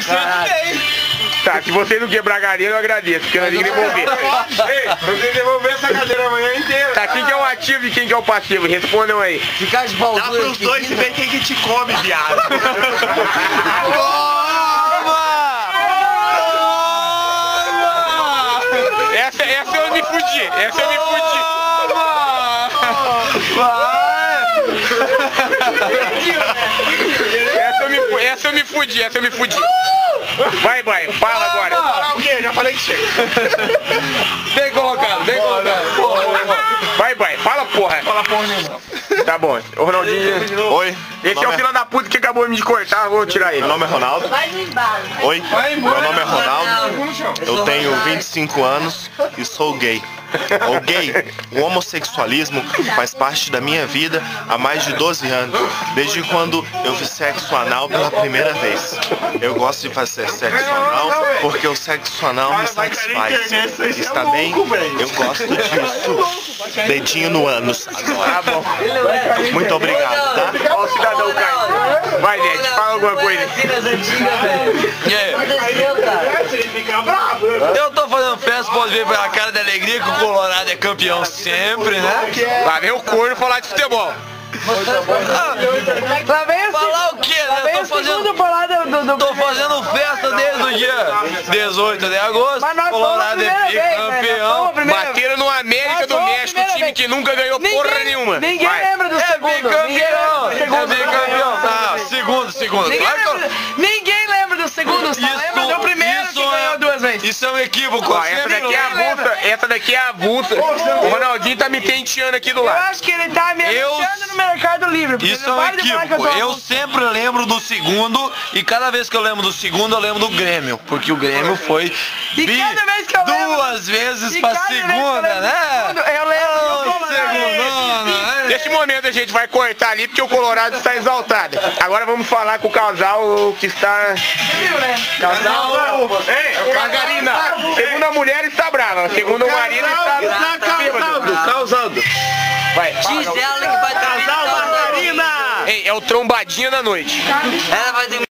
tem. Tá, se você não quebrar a cadeira, eu agradeço, porque nós temos que devolver. Ei, eu tenho que devolver essa cadeira amanhã inteira. Tá, quem que é o ativo e quem que é o passivo? Respondam aí. Ficar de pau dá pros dois e vê quem que te come, viado. Essa eu me fudi, essa eu me fudi. Essa eu me fudi. Vai, fala agora. Falar o quê? Já falei que chega. Bem colocado, bem colocado. Vai, fala porra. Fala porra nenhuma. Tá bom, o Ronaldinho. Oi. Esse é o filho da puta que acabou de cortar, vou tirar ele. Meu nome é Ronaldo. Oi, meu nome é Ronaldo. Eu tenho 25 anos e sou gay. O gay, o homossexualismo faz parte da minha vida há mais de 12 anos, desde quando eu fiz sexo anal pela primeira vez. Eu gosto de fazer sexo anal porque o sexo anal me satisfaz. Está bem? Eu gosto disso. Dedinho no ânus. Tá bom. Muito obrigado, tá? Ó o cidadão Caio. Vai, Ned, fala alguma coisa. Eu tô fazendo festa, pode ver pela cara de alegria que o Colorado é campeão sempre, né? Lá vem o corno falar de futebol. Lá vem Falar o quê, né? Tô fazendo festa desde o dia 18 de agosto. Mas nós Colorado é campeão. Bateram no América do México, time que nunca ganhou porra nenhuma. Ninguém lembra do É segundo. bicampeão. É bicampeão. Tá, segundo. Ninguém lembra do segundo, só lembra do primeiro que ganhou 2 vezes. Isso é um equívoco. Ó, essa daqui é a avulsa. O Ronaldinho tá me tenteando aqui do Eu lado. acho que ele tá me deixando no Mercado Livre. porque Isso ele é um para de falar que equívoco. tô Eu avulso. sempre lembro do segundo e cada vez que eu lembro do segundo eu lembro do Grêmio, porque o Grêmio foi E cada vez que eu lembro- duas vezes E pra cada vez que eu segunda, lembro do né? segundo, eu lembro do Colorado. Nesse momento a gente vai cortar ali porque o Colorado está exaltado. Agora vamos falar com o casal que está... Casal... Ei, Margarina, segundo a mulher está brava, segundo o marido está bêbado. Causando. Vai, Diz ela que vai Casal Margarina! Ei, é o trombadinha da noite. Ela vai ter